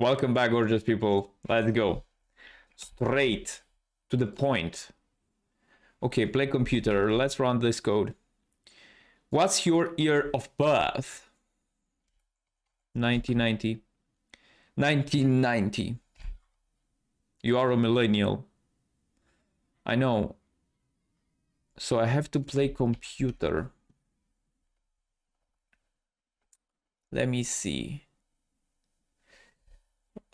Welcome back, gorgeous people. Let's go. Straight to the point. Okay, play computer. Let's run this code. What's your year of birth? 1990. 1990. You are a millennial. I know. So I have to play computer. Let me see.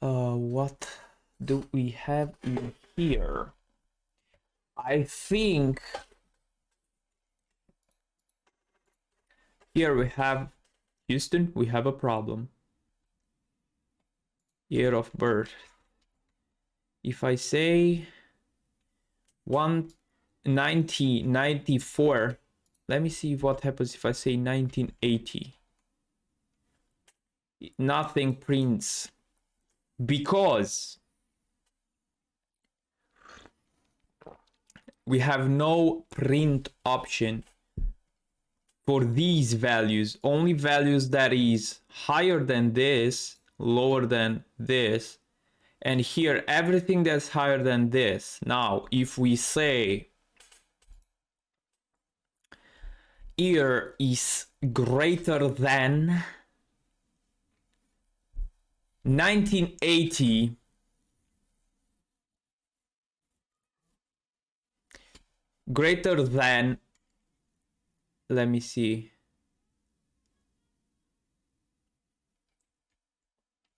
What do we have in here? I think here we have Houston. We have a problem. Year of birth. If I say 1994, let me see what happens if I say 1980. Nothing prints because we have no print option for these values. Only values that is higher than this, lower than this, and here everything that's higher than this. Now if we say year is greater than 1980, greater than, let me see,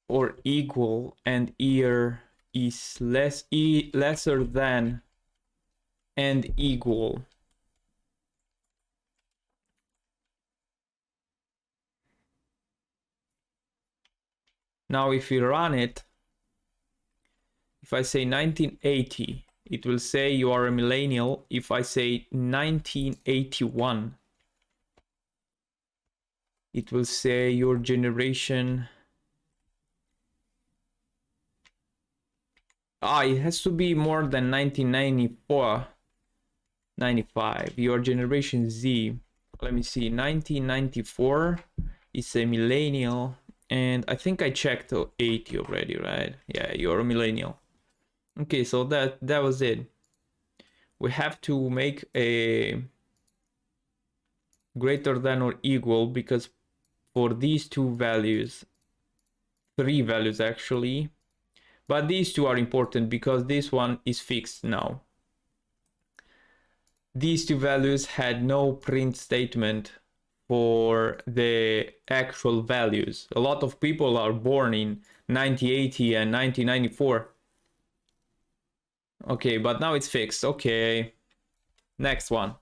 or equal, and year is lesser than and equal. Now if we run it, if I say 1980, it will say you are a millennial. If I say 1981, it will say your generation. It has to be more than 1994, 95. Your generation Z. Let me see, 1994 is a millennial. And I think I checked 80 already, right? Yeah, you're a millennial. Okay, so that was it. We have to make a greater than or equal, because for these two values, three values actually, but these two are important because this one is fixed now. These two values had no print statement for the actual values. A lot of people are born in 1980 and 1994. Okay, but now it's fixed. Okay, next one.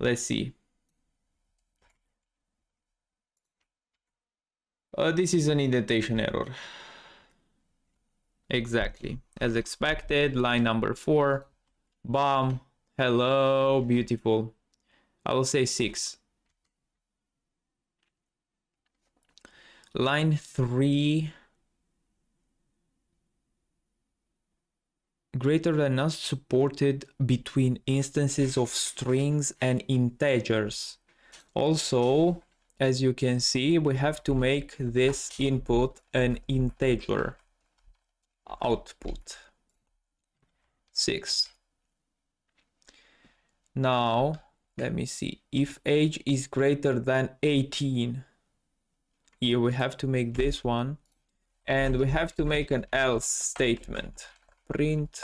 Let's see. This is an indentation error. Exactly, as expected. Line number 4. Bam. Hello, beautiful. I will say 6. Line 3. Greater than not supported between instances of strings and integers. Also, as you can see, we have to make this input an integer. Output 6. Now let me see, if age is greater than 18, here we have to make this one, and we have to make an else statement. Print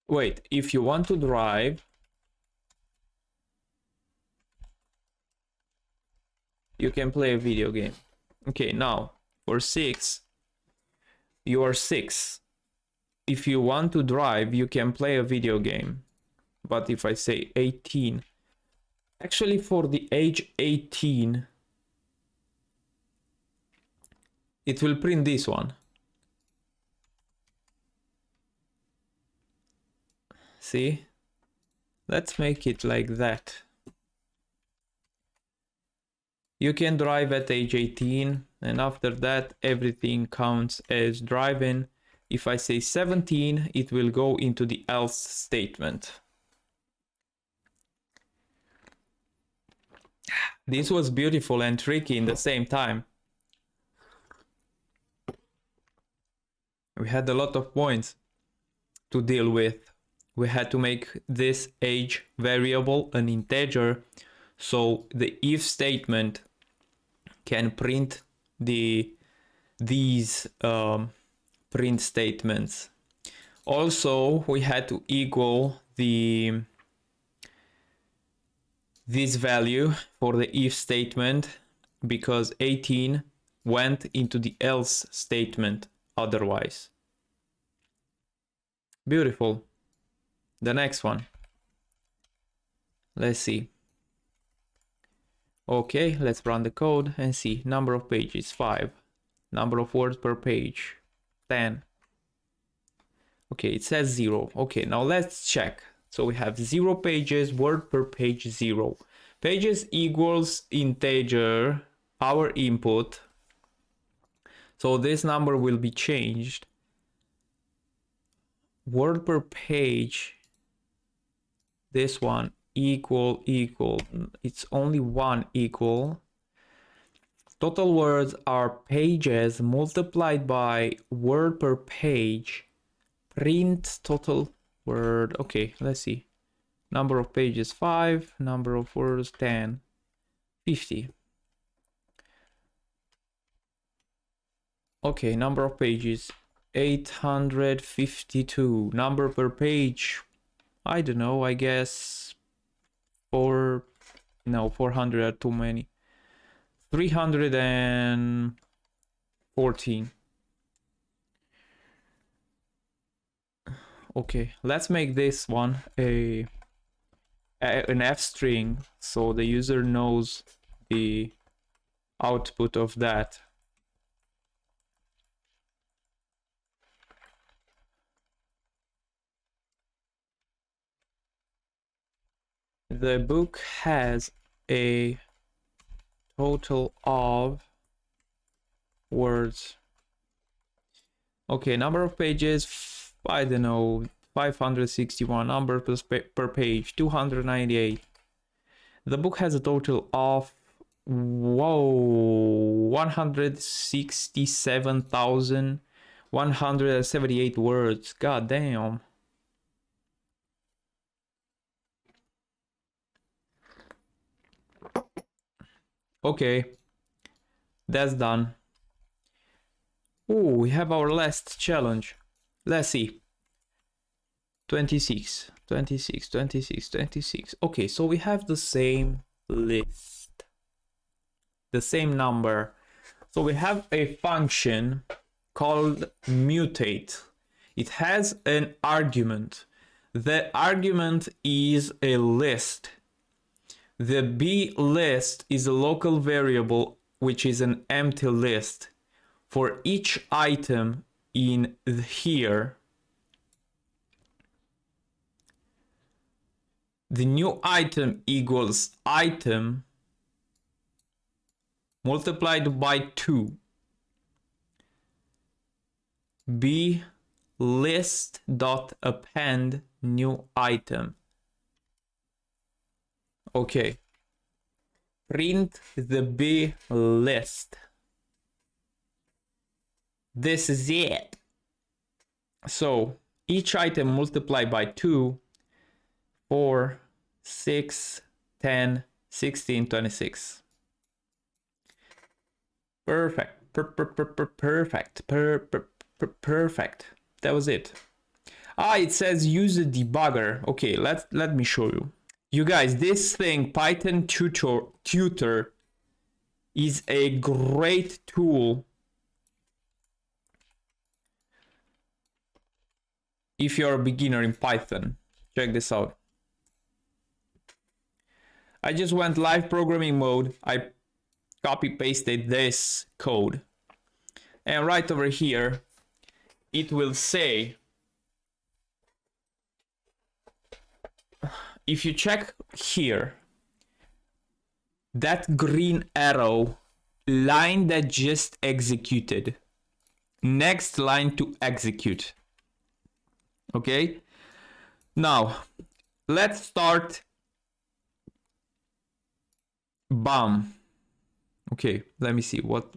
wait, if you want to drive, you can play a video game. Okay, now for 6, you are 6. If you want to drive, you can play a video game. But if I say 18, actually for the age 18, it will print this one. See? Let's make it like that. You can drive at age 18, and after that everything counts as driving. If I say 17, it will go into the else statement. This was beautiful and tricky in the same time. We had a lot of points to deal with. We had to make this age variable an integer, so the if statement can print these print statements. Also, we had to equal this value for the if statement, because 18 went into the else statement otherwise. Beautiful. The next one. Let's see. Okay, let's run the code and see. Number of pages, 5. Number of words per page, 10. Okay, it says 0. Okay, now let's check. So we have 0 pages, word per page 0. Pages equals integer, our input. So this number will be changed. Word per page, this one, equal, it's only one equal. Total words are pages multiplied by word per page. Print total word. Okay, let's see. Number of pages 5, number of words 10, 50. Okay, number of pages 852. Number per page, I don't know, I guess 400 are too many. 314. Okay, let's make this one an F string, so the user knows the output of that. The book has a total of words. Okay, number of pages, I don't know, 561. Number per page, 298. The book has a total of, whoa, 167,178 words. God damn. Okay, that's done. Oh, we have our last challenge. Let's see. 26. Okay, so we have the same list, the same number. So we have a function called mutate. It has an argument. The argument is a list. The B list is a local variable, which is an empty list. For each item in here, the new item equals item multiplied by 2. B list dot append new item. Okay. Print the B list. This is it. So each item multiplied by 2, 4, 6, 10, 16, 26. Perfect. Perfect. That was it. It says use a debugger. Okay, let me show you. You guys, this thing, Python tutor, is a great tool if you're a beginner in Python. Check this out. I just went live programming mode. I copy pasted this code. And right over here, it will say, if you check here, that green arrow line that just executed. Next line to execute. Okay? Now, let's start. Bam. Okay, let me see what.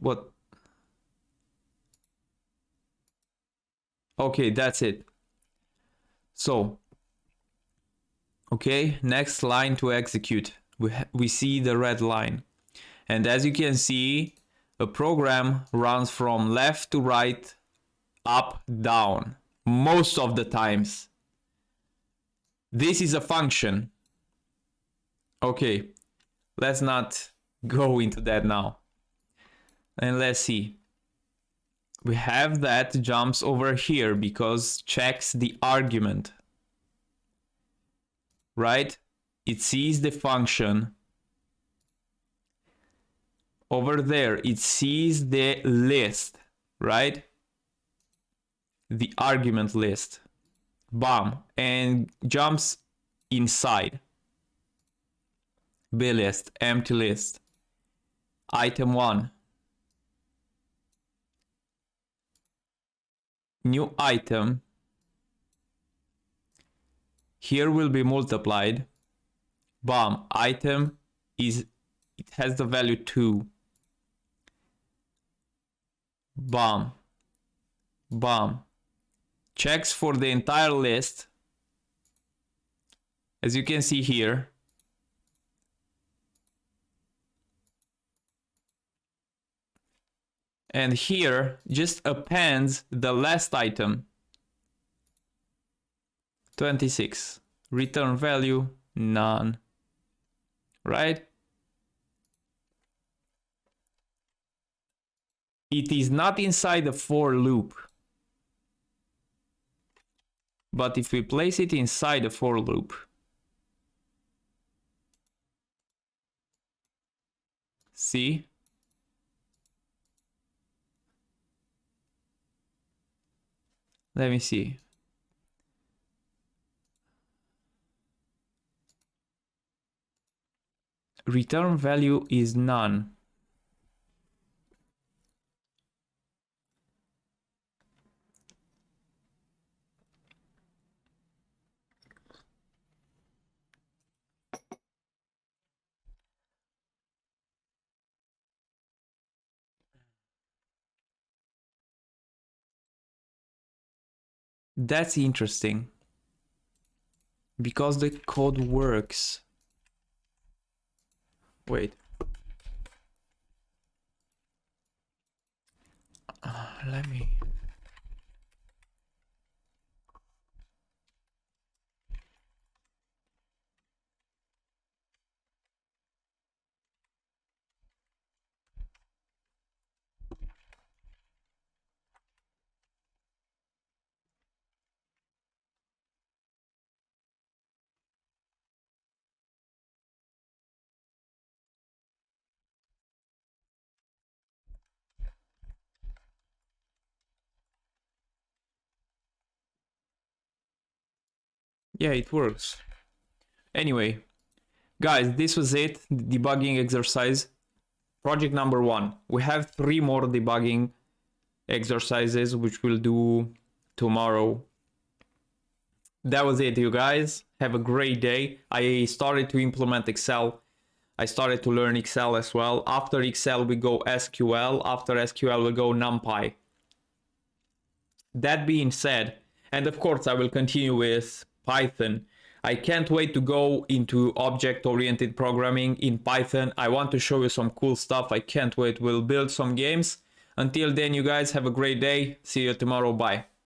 Okay, that's it. So, okay, next line to execute. We see the red line. And as you can see, a program runs from left to right, up, down, most of the times. This is a function. Okay, let's not go into that now. And let's see. We have that jumps over here because checks the argument. Right? It sees the function. Over there, it sees the list, right? The argument list. Bam. And jumps inside. B list, empty list. Item 1. New item. Here will be multiplied. Bam. Item is, it has the value 2. Bam. Bam. Checks for the entire list. As you can see here. And here just appends the last item. 26. Return value, none. Right? It is not inside the for loop. But if we place it inside the for loop, see? Let me see. Return value is none. That's interesting. Because the code works. Wait. Let me. Yeah, it works. Anyway, guys, this was it. The debugging exercise. Project number 1. We have 3 more debugging exercises, which we'll do tomorrow. That was it, you guys. Have a great day. I started to implement Excel. I started to learn Excel as well. After Excel, we go SQL. After SQL, we go NumPy. That being said, and of course, I will continue with Python. I can't wait to go into object-oriented programming in Python. I want to show you some cool stuff. I can't wait. We'll build some games. Until then, you guys have a great day. See you tomorrow. Bye.